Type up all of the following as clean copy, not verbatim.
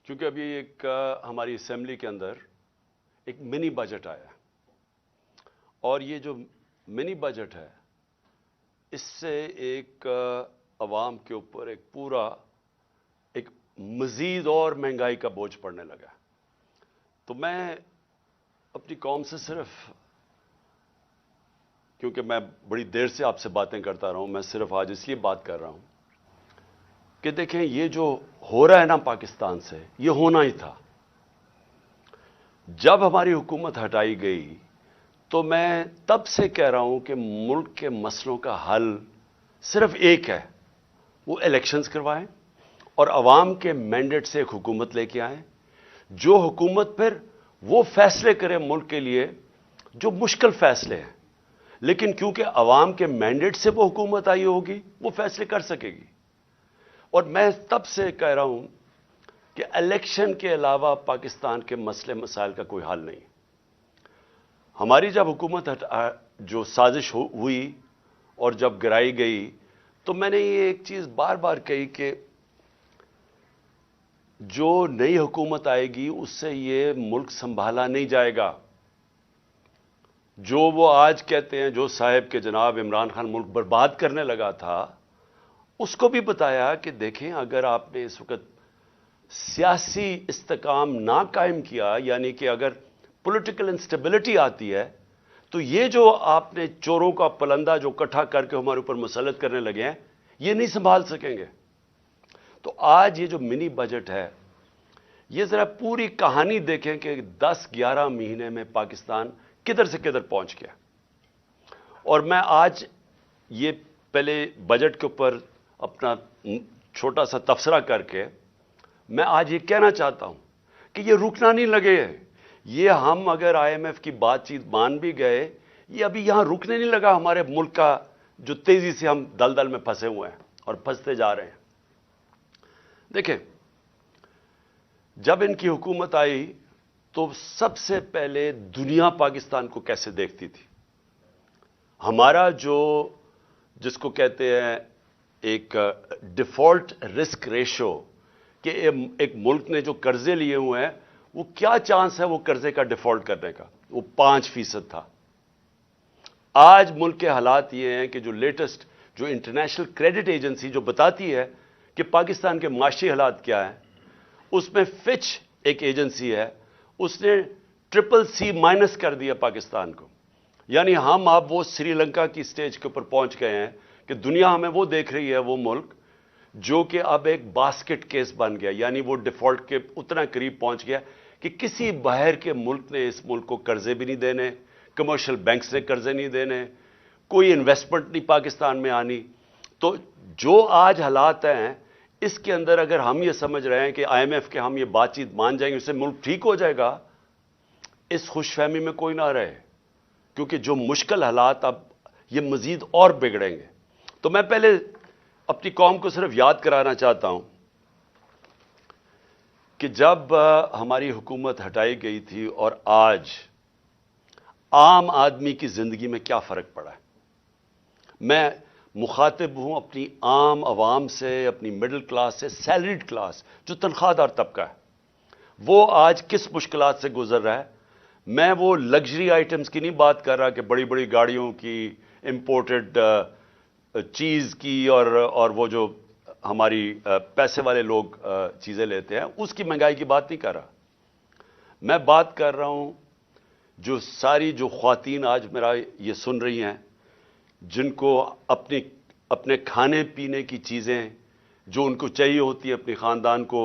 کیونکہ ابھی ایک ہماری اسمبلی کے اندر ایک منی بجٹ آیا ہے اور یہ جو منی بجٹ ہے اس سے ایک عوام کے اوپر ایک پورا ایک مزید اور مہنگائی کا بوجھ پڑنے لگا. تو میں اپنی قوم سے صرف، کیونکہ میں بڑی دیر سے آپ سے باتیں کرتا رہا ہوں، میں صرف آج اس لیے بات کر رہا ہوں کہ دیکھیں یہ جو ہو رہا ہے نا پاکستان سے، یہ ہونا ہی تھا. جب ہماری حکومت ہٹائی گئی تو میں تب سے کہہ رہا ہوں کہ ملک کے مسئلوں کا حل صرف ایک ہے، وہ الیکشنز کروائیں اور عوام کے مینڈیٹ سے ایک حکومت لے کے آئیں، جو حکومت پھر وہ فیصلے کرے ملک کے لیے جو مشکل فیصلے ہیں، لیکن کیونکہ عوام کے مینڈیٹ سے وہ حکومت آئی ہوگی وہ فیصلے کر سکے گی. اور میں تب سے کہہ رہا ہوں کہ الیکشن کے علاوہ پاکستان کے مسئلے مسائل کا کوئی حل نہیں. ہماری جب حکومت جو سازش ہوئی اور جب گرائی گئی تو میں نے یہ ایک چیز بار بار کہی کہ جو نئی حکومت آئے گی اس سے یہ ملک سنبھالا نہیں جائے گا. جو وہ آج کہتے ہیں جو صاحب کے جناب عمران خان ملک برباد کرنے لگا تھا، اس کو بھی بتایا کہ دیکھیں اگر آپ نے اس وقت سیاسی استحکام نہ قائم کیا، یعنی کہ اگر پولیٹیکل انسٹیبلٹی آتی ہے تو یہ جو آپ نے چوروں کا پلندہ جو اکٹھا کر کے ہمارے اوپر مسلط کرنے لگے ہیں یہ نہیں سنبھال سکیں گے. تو آج یہ جو منی بجٹ ہے یہ ذرا پوری کہانی دیکھیں کہ 10-11 مہینے میں پاکستان کدھر سے کدھر پہنچ گیا. اور میں آج یہ پہلے بجٹ کے اوپر اپنا چھوٹا سا تبصرہ کر کے میں آج یہ کہنا چاہتا ہوں کہ یہ رکنا نہیں لگے. یہ ہم اگر آئی ایم ایف کی بات چیت مان بھی گئے، یہ ابھی یہاں رکنے نہیں لگا. ہمارے ملک کا جو تیزی سے ہم دلدل میں پھنسے ہوئے ہیں اور پھنستے جا رہے ہیں. دیکھیں جب ان کی حکومت آئی تو سب سے پہلے دنیا پاکستان کو کیسے دیکھتی تھی. ہمارا جس کو کہتے ہیں ایک ڈیفالٹ رسک ریشو، کہ ایک ملک نے جو قرضے لیے ہوئے ہیں وہ کیا چانس ہے وہ قرضے کا ڈیفالٹ کرنے کا، وہ 5% تھا. آج ملک کے حالات یہ ہیں کہ جو لیٹسٹ جو انٹرنیشنل کریڈٹ ایجنسی جو بتاتی ہے کہ پاکستان کے معاشی حالات کیا ہیں، اس میں فچ ایک ایجنسی ہے، اس نے CCC- کر دیا پاکستان کو. یعنی ہم اب وہ سری لنکا کی سٹیج کے اوپر پہنچ گئے ہیں کہ دنیا ہمیں وہ دیکھ رہی ہے، وہ ملک جو کہ اب ایک باسکٹ کیس بن گیا. یعنی وہ ڈیفالٹ کے اتنا قریب پہنچ گیا کہ کسی باہر کے ملک نے اس ملک کو قرضے بھی نہیں دینے، کمرشل بینکس نے قرضے نہیں دینے، کوئی انویسٹمنٹ نہیں پاکستان میں آنی. تو جو آج حالات ہیں اس کے اندر اگر ہم یہ سمجھ رہے ہیں کہ آئی ایم ایف کے ہم یہ بات چیت مان جائیں گے اس سے ملک ٹھیک ہو جائے گا، اس خوش فہمی میں کوئی نہ رہے، کیونکہ جو مشکل حالات اب یہ مزید اور بگڑیں گے. تو میں پہلے اپنی قوم کو صرف یاد کرانا چاہتا ہوں کہ جب ہماری حکومت ہٹائی گئی تھی اور آج عام آدمی کی زندگی میں کیا فرق پڑا ہے. میں مخاطب ہوں اپنی عام عوام سے، اپنی مڈل کلاس سے، سیلریڈ کلاس جو تنخواہ دار طبقہ ہے، وہ آج کس مشکلات سے گزر رہا ہے. میں وہ لگژری آئٹمز کی نہیں بات کر رہا کہ بڑی بڑی گاڑیوں کی، امپورٹڈ چیز کی اور وہ جو ہماری پیسے والے لوگ چیزیں لیتے ہیں اس کی مہنگائی کی بات نہیں کر رہا. میں بات کر رہا ہوں جو ساری جو خواتین آج میرا یہ سن رہی ہیں، جن کو اپنے کھانے پینے کی چیزیں جو ان کو چاہیے ہوتی ہے اپنی خاندان کو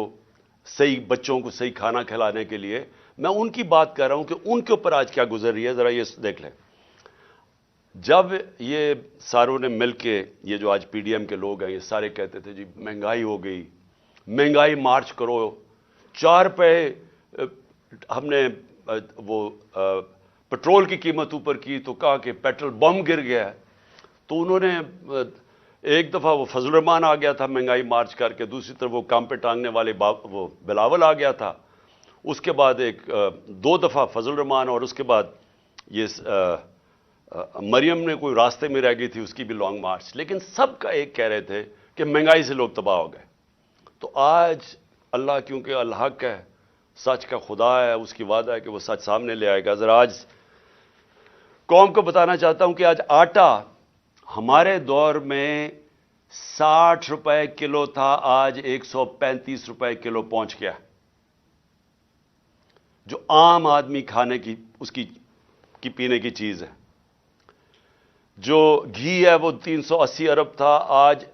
صحیح، بچوں کو صحیح کھانا کھلانے کے لیے، میں ان کی بات کر رہا ہوں کہ ان کے اوپر آج کیا گزر رہی ہے. ذرا یہ دیکھ لیں. جب یہ ساروں نے مل کے، یہ جو آج پی ڈی ایم کے لوگ ہیں، یہ سارے کہتے تھے جی مہنگائی ہو گئی، مہنگائی مارچ کرو، 4 روپے ہم نے وہ پٹرول کی قیمت اوپر کی تو کہا کہ پیٹرول بم گر گیا ہے. تو انہوں نے ایک دفعہ وہ فضل الرحمان آ گیا تھا مہنگائی مارچ کر کے، دوسری طرف وہ کام پہ ٹانگنے والے وہ بلاول آ گیا تھا. اس کے بعد 2 دفعہ فضل الرحمان، اور اس کے بعد یہ مریم نے کوئی راستے میں رہ گئی تھی، اس کی بھی لانگ مارچ. لیکن سب کا ایک کہہ رہے تھے کہ مہنگائی سے لوگ تباہ ہو گئے. تو آج اللہ کیونکہ الحق ہے، سچ کا خدا ہے، اس کی وعدہ ہے کہ وہ سچ سامنے لے آئے گا۔ ذرا آج قوم کو بتانا چاہتا ہوں کہ آج آٹا ہمارے دور میں 60 روپے کلو تھا، آج 135 روپے کلو پہنچ گیا، جو عام آدمی کھانے کی اس کی پینے کی چیز ہے۔ جو گھی ہے وہ 380 ارب تھا، آج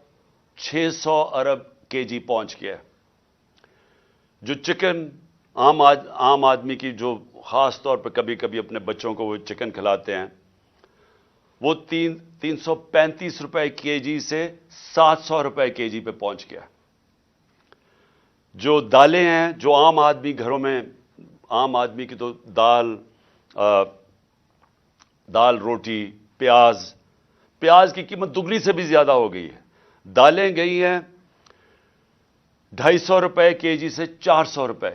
600 ارب کے جی پہنچ گیا۔ جو چکن عام آدمی کی، جو خاص طور پہ کبھی کبھی اپنے بچوں کو وہ چکن کھلاتے ہیں، وہ 335 روپے کے جی سے 700 روپے کے جی پہ پہنچ گیا۔ جو دالیں ہیں، جو عام آدمی گھروں میں، عام آدمی کی تو دال روٹی، پیاز کی قیمت دگنی سے بھی زیادہ ہو گئی ہے۔ دالیں گئی ہیں 250 روپے کے جی سے 400 روپے۔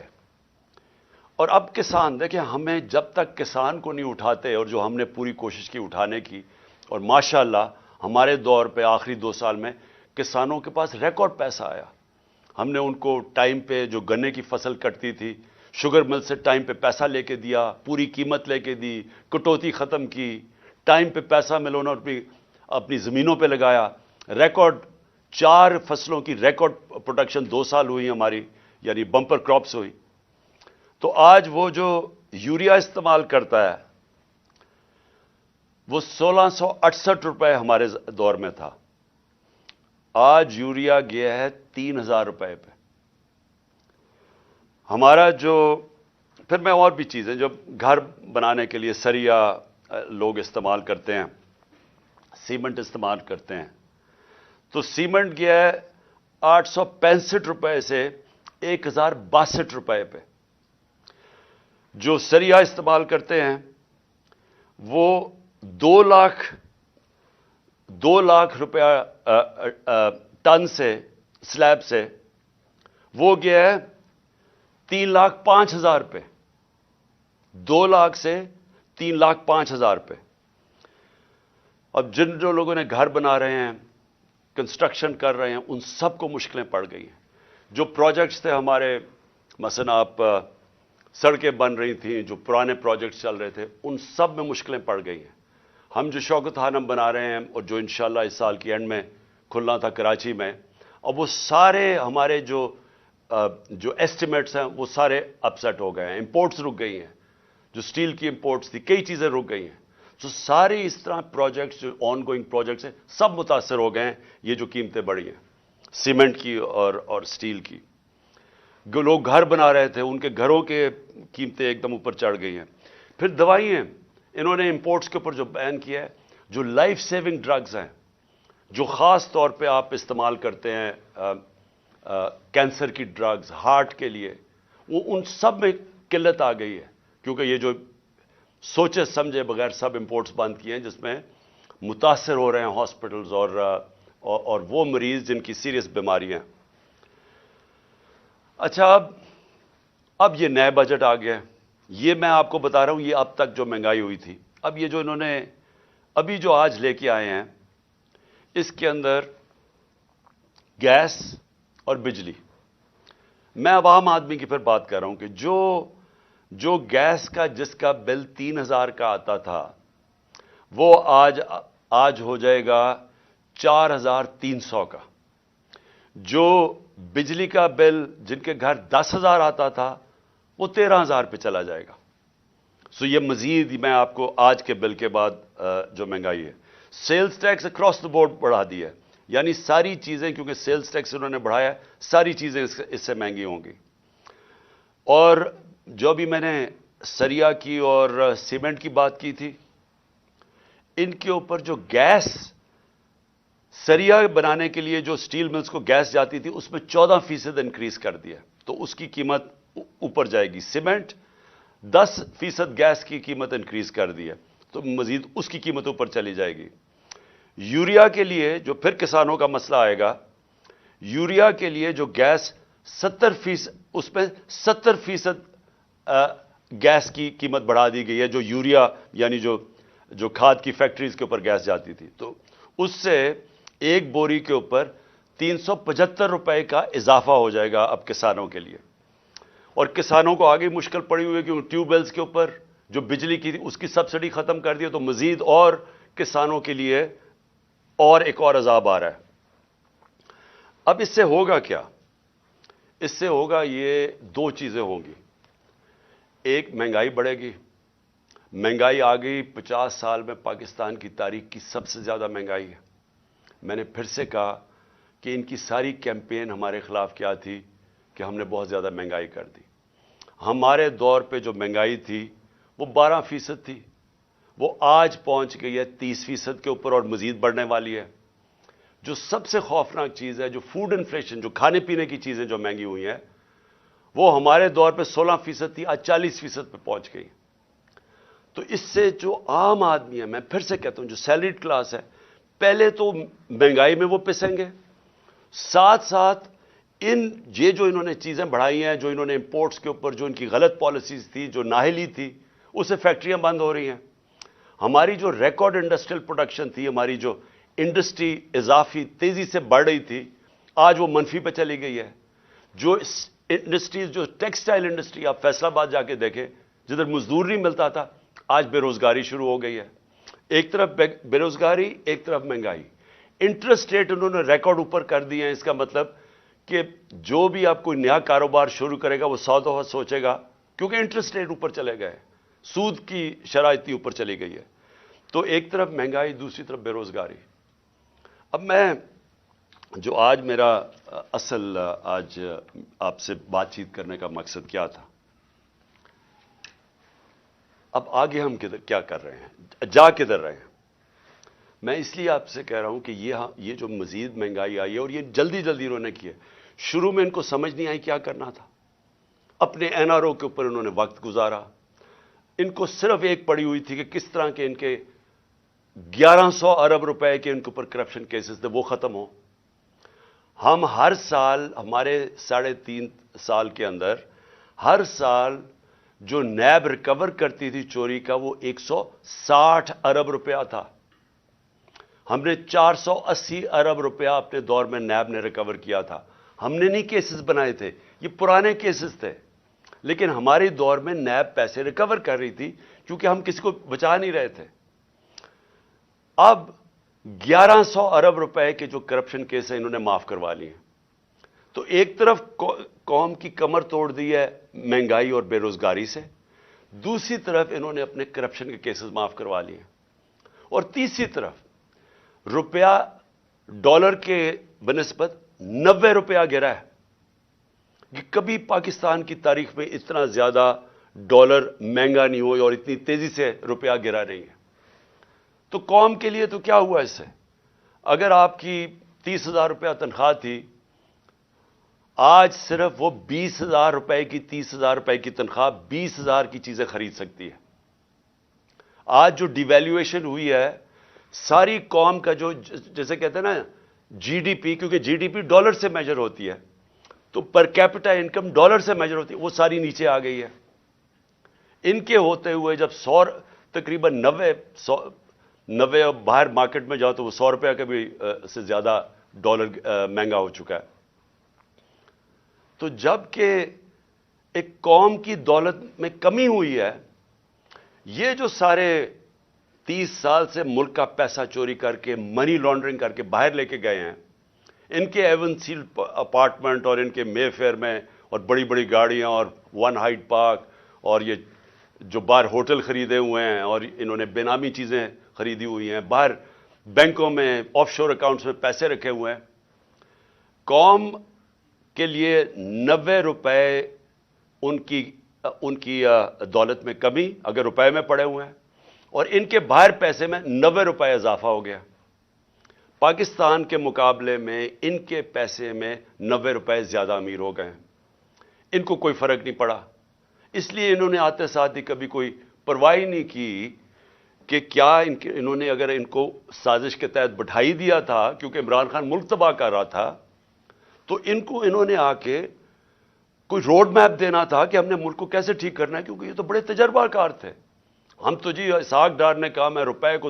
اور اب کسان دیکھیں، ہمیں جب تک کسان کو نہیں اٹھاتے، اور جو ہم نے پوری کوشش کی اٹھانے کی، اور ماشاءاللہ ہمارے دور پہ آخری 2 سال میں کسانوں کے پاس ریکارڈ پیسہ آیا۔ ہم نے ان کو ٹائم پہ جو گنے کی فصل کٹتی تھی، شوگر مل سے ٹائم پہ پیسہ لے کے دیا، پوری قیمت لے کے دی، کٹوتی ختم کی، ٹائم پہ پیسہ ملونا اور اپنی زمینوں پہ لگایا۔ ریکارڈ 4 فصلوں کی ریکارڈ پروڈکشن 2 سال ہوئی ہماری، یعنی بمپر کراپس ہوئی۔ تو آج وہ جو یوریا استعمال کرتا ہے وہ 1668 روپے ہمارے دور میں تھا، آج یوریا گیا ہے 3000 روپے پہ۔ ہمارا جو پھر میں اور بھی چیزیں جو گھر بنانے کے لیے سریا لوگ استعمال کرتے ہیں، سیمنٹ استعمال کرتے ہیں، تو سیمنٹ گیا ہے 865 روپے سے 1062 روپے پہ۔ جو سریا استعمال کرتے ہیں وہ 2 لاکھ روپیہ ٹن سے، سلیب سے، وہ گیا ہے 3,05,000 پہ۔ 2 لاکھ سے 3,05,000 پہ۔ اب جو لوگوں نے گھر بنا رہے ہیں، کنسٹرکشن کر رہے ہیں، ان سب کو مشکلیں پڑ گئی ہیں۔ جو پروجیکٹس تھے ہمارے، مثلا آپ سڑکیں بن رہی تھیں، جو پرانے پروجیکٹس چل رہے تھے، ان سب میں مشکلیں پڑ گئی ہیں۔ ہم جو شوکت خانم بنا رہے ہیں، اور جو انشاءاللہ اس سال کی اینڈ میں کھلنا تھا کراچی میں، اب وہ سارے ہمارے جو ایسٹیمیٹس ہیں وہ سارے اپسیٹ ہو گئے ہیں، امپورٹس رک گئی ہیں، جو سٹیل کی امپورٹس تھی، کئی چیزیں رک گئی ہیں۔ تو سارے اس طرح پروجیکٹس جو آن گوئنگ پروجیکٹس ہیں، سب متاثر ہو گئے ہیں، یہ جو قیمتیں بڑھی ہیں سیمنٹ کی اور سٹیل کی۔ جو لوگ گھر بنا رہے تھے، ان کے گھروں کے قیمتیں ایک دم اوپر چڑھ گئی ہیں۔ پھر دوائیں، انہوں نے امپورٹس کے اوپر جو بین کیا ہے، جو لائف سیونگ ڈرگز ہیں، جو خاص طور پہ آپ استعمال کرتے ہیں، کینسر کی ڈرگز، ہارٹ کے لیے، وہ ان سب میں قلت آ گئی ہے، کیونکہ یہ جو سوچے سمجھے بغیر سب امپورٹس بند کیے ہیں، جس میں متاثر ہو رہے ہیں ہاسپٹلز اور وہ مریض جن کی سیریس بیماریاں ہیں۔ اچھا، اب یہ نئے بجٹ آ گیا ہے، یہ میں آپ کو بتا رہا ہوں، یہ اب تک جو مہنگائی ہوئی تھی، اب یہ جو انہوں نے ابھی جو آج لے کے آئے ہیں، اس کے اندر گیس اور بجلی، میں عوام آدمی کی پھر بات کر رہا ہوں کہ جو گیس کا جس کا بل 3000 کا آتا تھا، وہ آج ہو جائے گا 4300 کا۔ جو بجلی کا بل جن کے گھر 10,000 آتا تھا، وہ 13,000 پہ چلا جائے گا۔ سو یہ مزید میں آپ کو آج کے بل کے بعد جو مہنگائی ہے، sales tax across the board بڑھا دیا ہے، یعنی ساری چیزیں، کیونکہ سیلز ٹیکس انہوں نے بڑھایا، ساری چیزیں اس سے مہنگی ہوں گی۔ اور جو بھی میں نے سریا کی اور سیمنٹ کی بات کی تھی، ان کے اوپر جو گیس، سریا بنانے کے لیے جو سٹیل ملز کو گیس جاتی تھی، اس میں 14% انکریز کر دیا، تو اس کی قیمت اوپر جائے گی۔ سیمنٹ 10% گیس کی قیمت انکریز کر دی ہے، تو مزید اس کی قیمت اوپر چلی جائے گی۔ یوریا کے لیے جو پھر کسانوں کا مسئلہ آئے گا، یوریا کے لیے جو گیس 70%، اس میں 70% گیس کی قیمت بڑھا دی گئی ہے، جو یوریا یعنی جو کھاد کی فیکٹریز کے اوپر گیس جاتی تھی، تو اس سے ایک بوری کے اوپر 375 کا اضافہ ہو جائے گا اب کسانوں کے لیے. اور کسانوں کو آگے مشکل پڑی ہوئی ہے کیونکہ ٹیوب ویلز کے اوپر جو بجلی کی تھی اس کی سبسڈی ختم کر دی، تو مزید اور کسانوں کے لیے اور ایک اور عذاب آ رہا ہے. اب اس سے ہوگا کیا؟ اس سے ہوگا یہ دو چیزیں ہوں گی. ایک، مہنگائی بڑھے گی. مہنگائی آ گئی 50 سال میں پاکستان کی تاریخ کی سب سے زیادہ مہنگائی ہے. میں نے پھر سے کہا کہ ان کی ساری کیمپین ہمارے خلاف کیا تھی کہ ہم نے بہت زیادہ مہنگائی کر دی. ہمارے دور پہ جو مہنگائی تھی وہ 12% تھی، وہ آج پہنچ گئی ہے 30% کے اوپر اور مزید بڑھنے والی ہے. جو سب سے خوفناک چیز ہے، جو فوڈ انفلیشن، جو کھانے پینے کی چیزیں جو مہنگی ہوئی ہیں، وہ ہمارے دور پہ 16% تھی، آج 40% پہ پہنچ گئی. تو اس سے جو عام آدمی ہے، میں پھر سے کہتا ہوں جو سیلریڈ کلاس ہے، پہلے تو مہنگائی میں وہ پسیں گے، ساتھ ساتھ یہ جو انہوں نے چیزیں بڑھائی ہیں، جو انہوں نے امپورٹس کے اوپر جو ان کی غلط پالیسیز تھی، جو نااہلی تھی، اسے فیکٹریاں بند ہو رہی ہیں. ہماری جو ریکارڈ انڈسٹریل پروڈکشن تھی، ہماری جو انڈسٹری اضافی تیزی سے بڑھ رہی تھی، آج وہ منفی پہ چلی گئی ہے. جو انڈسٹریز، جو ٹیکسٹائل انڈسٹری، آپ فیصل آباد جا کے دیکھیں، جدھر مزدور نہیں ملتا تھا، آج بے روزگاری شروع ہو گئی ہے. ایک طرف بے روزگاری، ایک طرف مہنگائی. انٹرسٹ ریٹ انہوں نے ریکارڈ اوپر کر دیے ہیں. اس کا مطلب کہ جو بھی آپ کوئی نیا کاروبار شروع کرے گا وہ 100 دفعہ سوچے گا، کیونکہ انٹرسٹ ریٹ اوپر چلے گئے، سود کی شرح اتنی اوپر چلی گئی ہے. تو ایک طرف مہنگائی، دوسری طرف بے روزگاری. اب میں جو آج میرا اصل آج آپ سے بات چیت کرنے کا مقصد کیا تھا، اب آگے ہم کیا کر رہے ہیں، جا کدھر رہے ہیں. میں اس لیے آپ سے کہہ رہا ہوں کہ یہ جو مزید مہنگائی آئی ہے اور یہ جلدی جلدی انہوں نے کی ہے. شروع میں ان کو سمجھ نہیں آئی کیا کرنا تھا. اپنے این آر او کے اوپر انہوں نے وقت گزارا. ان کو صرف ایک پڑی ہوئی تھی کہ کس طرح کے ان کے 1100 ارب روپے کے ان کے اوپر کرپشن کیسز تھے وہ ختم ہو. ہم ہر سال، ہمارے 3.5 سال کے اندر، ہر سال جو نیب ریکور کرتی تھی چوری کا وہ 160 ارب روپیہ تھا. ہم نے 480 ارب روپیہ اپنے دور میں نیب نے ریکور کیا تھا. ہم نے نہیں کیسز بنائے تھے، یہ پرانے کیسز تھے، لیکن ہمارے دور میں نیب پیسے ریکور کر رہی تھی کیونکہ ہم کسی کو بچا نہیں رہے تھے. اب 1100 ارب روپے کے جو کرپشن کیس ہیں انہوں نے معاف کروا لیے. تو ایک طرف قوم کی کمر توڑ دی ہے مہنگائی اور بے روزگاری سے، دوسری طرف انہوں نے اپنے کرپشن کے کیسز معاف کروا لیے، اور تیسری طرف روپیہ ڈالر کے بنسبت 90 روپیہ گرا ہے. کہ کبھی پاکستان کی تاریخ میں اتنا زیادہ ڈالر مہنگا نہیں ہوئی اور اتنی تیزی سے روپیہ گرا نہیں ہے. تو قوم کے لیے تو کیا ہوا اس سے؟ اگر آپ کی 30,000 روپیہ تنخواہ تھی، آج صرف وہ 20,000 روپے کی 30,000 روپے کی تنخواہ 20,000 کی چیزیں خرید سکتی ہے. آج جو ڈی ویلیویشن ہوئی ہے، ساری قوم کا جو جیسے کہتے ہیں نا جی ڈی پی، کیونکہ جی ڈی پی ڈالر سے میجر ہوتی ہے تو پر کیپٹا انکم ڈالر سے میجر ہوتی ہے، وہ ساری نیچے آ گئی ہے. ان کے ہوتے ہوئے جب تقریباً 90 باہر مارکیٹ میں جاؤ تو وہ 100 روپیہ کا بھی سے زیادہ ڈالر مہنگا ہو چکا ہے. تو جب کہ ایک قوم کی دولت میں کمی ہوئی ہے، یہ جو سارے 30 سال سے ملک کا پیسہ چوری کر کے، منی لانڈرنگ کر کے باہر لے کے گئے ہیں، ان کے ایون سیل اپارٹمنٹ اور ان کے مے فیئر میں اور بڑی بڑی گاڑیاں اور ون ہائٹ پارک اور یہ جو باہر ہوٹل خریدے ہوئے ہیں اور انہوں نے بے نامی چیزیں خریدی ہوئی ہیں، باہر بینکوں میں آف شور اکاؤنٹس میں پیسے رکھے ہوئے ہیں. قوم کے لیے 90 روپے ان کی دولت میں کمی اگر روپے میں پڑے ہوئے ہیں، اور ان کے باہر پیسے میں 90 روپے اضافہ ہو گیا. پاکستان کے مقابلے میں ان کے پیسے میں 90 روپے زیادہ امیر ہو گئے ہیں. ان کو کوئی فرق نہیں پڑا، اس لیے انہوں نے آتے ساتھ ہی کبھی کوئی پرواہ نہیں کی کہ کیا انہوں نے اگر ان کو سازش کے تحت بٹھائی دیا تھا کیونکہ عمران خان ملک تباہ کر رہا تھا، تو انہوں نے آ کے کوئی روڈ میپ دینا تھا کہ ہم نے ملک کو کیسے ٹھیک کرنا ہے، کیونکہ یہ تو بڑے تجربہ کار تھے. ہم تو جی اسحاق ڈار نے کہا میں روپے کو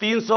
300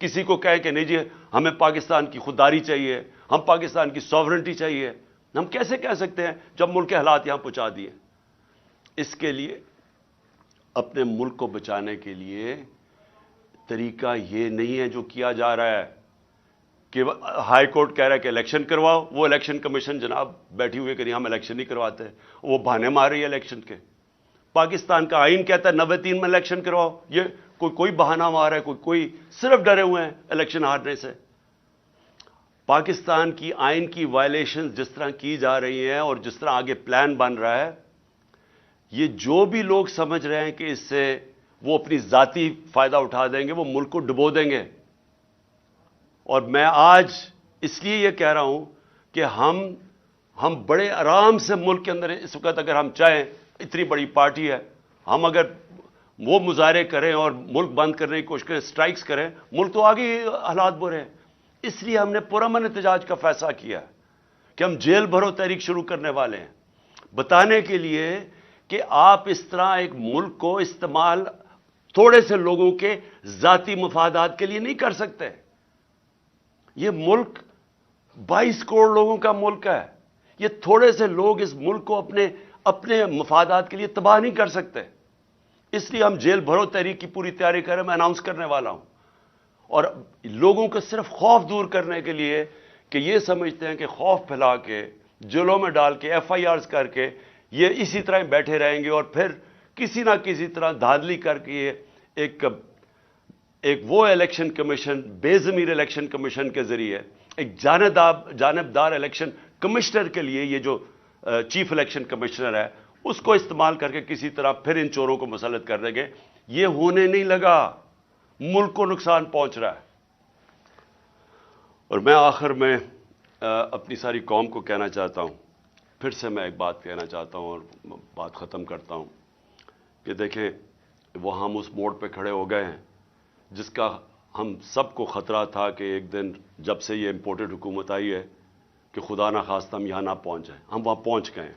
کسی کو کہیں کہ نہیں جی ہمیں پاکستان کی خودداری چاہیے، ہم پاکستان کی سوورنٹی چاہیے، ہم کیسے کہہ سکتے ہیں جب ملک کے حالات یہاں پہنچا دیے؟ اس کے لیے اپنے ملک کو بچانے کے لیے طریقہ یہ نہیں ہے جو کیا جا رہا ہے کہ ہائی کورٹ کہہ رہا ہے کہ الیکشن کرواؤ، وہ الیکشن کمیشن جناب بیٹھی ہوئی کہ نہیں ہم الیکشن نہیں کرواتے، وہ بہانے مار رہی ہے الیکشن کے۔ پاکستان کا آئین کہتا ہے 93 میں الیکشن کرواؤ، یہ کوئی بہانہ مار رہا ہے، کوئی صرف ڈرے ہوئے ہیں الیکشن ہارنے سے۔ پاکستان کی آئین کی وائلیشن جس طرح کی جا رہی ہیں اور جس طرح آگے پلان بن رہا ہے، یہ جو بھی لوگ سمجھ رہے ہیں کہ اس سے وہ اپنی ذاتی فائدہ اٹھا دیں گے، وہ ملک کو ڈبو دیں گے۔ اور میں آج اس لیے یہ کہہ رہا ہوں کہ ہم بڑے آرام سے ملک کے اندر اس وقت اگر ہم چاہیں، اتنی بڑی پارٹی ہے، ہم اگر وہ مظاہرے کریں اور ملک بند کرنے کی کوشش کریں، سٹرائکس کریں، ملک تو آگے حالات برے ہیں۔ اس لیے ہم نے پرامن احتجاج کا فیصلہ کیا کہ ہم جیل بھرو تحریک شروع کرنے والے ہیں، بتانے کے لیے کہ آپ اس طرح ایک ملک کو استعمال تھوڑے سے لوگوں کے ذاتی مفادات کے لیے نہیں کر سکتے۔ یہ ملک 22 کروڑ لوگوں کا ملک ہے، یہ تھوڑے سے لوگ اس ملک کو اپنے مفادات کے لیے تباہ نہیں کر سکتے۔ اس لیے ہم جیل بھرو تحریک کی پوری تیاری کر رہے ہیں، میں اناؤنس کرنے والا ہوں۔ اور لوگوں کو صرف خوف دور کرنے کے لیے کہ یہ سمجھتے ہیں کہ خوف پھیلا کے، جیلوں میں ڈال کے، ایف آئی آرز کر کے یہ اسی طرح بیٹھے رہیں گے اور پھر کسی نہ کسی طرح دھاندلی کر کے یہ ایک وہ الیکشن کمیشن، بے ضمیر الیکشن کمیشن کے ذریعے ایک جانبدار الیکشن کمشنر کے لیے یہ جو چیف الیکشن کمشنر ہے اس کو استعمال کر کے کسی طرح پھر ان چوروں کو مسلط کر دیں گے۔ یہ ہونے نہیں لگا، ملک کو نقصان پہنچ رہا ہے۔ اور میں آخر میں اپنی ساری قوم کو کہنا چاہتا ہوں، پھر سے میں ایک بات کہنا چاہتا ہوں اور بات ختم کرتا ہوں کہ دیکھیں وہ ہم اس موڑ پہ کھڑے ہو گئے ہیں جس کا ہم سب کو خطرہ تھا کہ ایک دن جب سے یہ امپورٹڈ حکومت آئی ہے کہ خدا نہ خواستہ ہم یہاں نہ پہنچ جائیں۔ ہم وہاں پہنچ گئے ہیں۔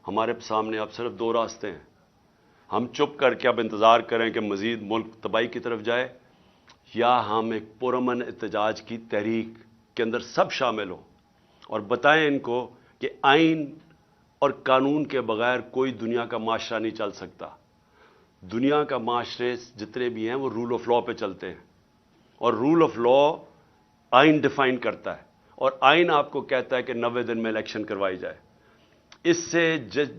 ہمارے سامنے اب صرف 2 راستے ہیں۔ ہم چپ کر کے اب انتظار کریں کہ مزید ملک تباہی کی طرف جائے، یا ہم ایک پرامن احتجاج کی تحریک کے اندر سب شامل ہوں اور بتائیں ان کو کہ آئین اور قانون کے بغیر کوئی دنیا کا معاشرہ نہیں چل سکتا۔ دنیا کا معاشرے جتنے بھی ہیں وہ رول آف لا پہ چلتے ہیں، اور رول آف لا آئین ڈیفائن کرتا ہے، اور آئین آپ کو کہتا ہے کہ 90 دن میں الیکشن کروائی جائے۔ اس سے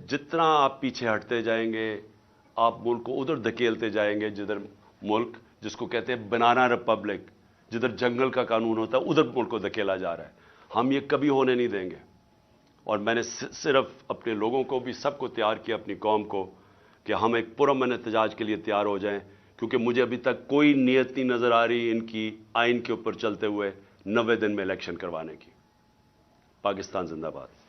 جتنا آپ پیچھے ہٹتے جائیں گے، آپ ملک کو ادھر دھکیلتے جائیں گے جدھر ملک، جس کو کہتے ہیں بنانا ریپبلک، جدھر جنگل کا قانون ہوتا ہے ادھر ملک کو دھکیلا جا رہا ہے۔ ہم یہ کبھی ہونے نہیں دیں گے۔ اور میں نے صرف اپنے لوگوں کو بھی سب کو تیار کیا، اپنی قوم کو، کہ ہم ایک پرامن احتجاج کے لیے تیار ہو جائیں، کیونکہ مجھے ابھی تک کوئی نیت نہیں نظر آ رہی ان کی آئین کے اوپر چلتے ہوئے 90 دن میں الیکشن کروانے کی۔ پاکستان زندہ باد۔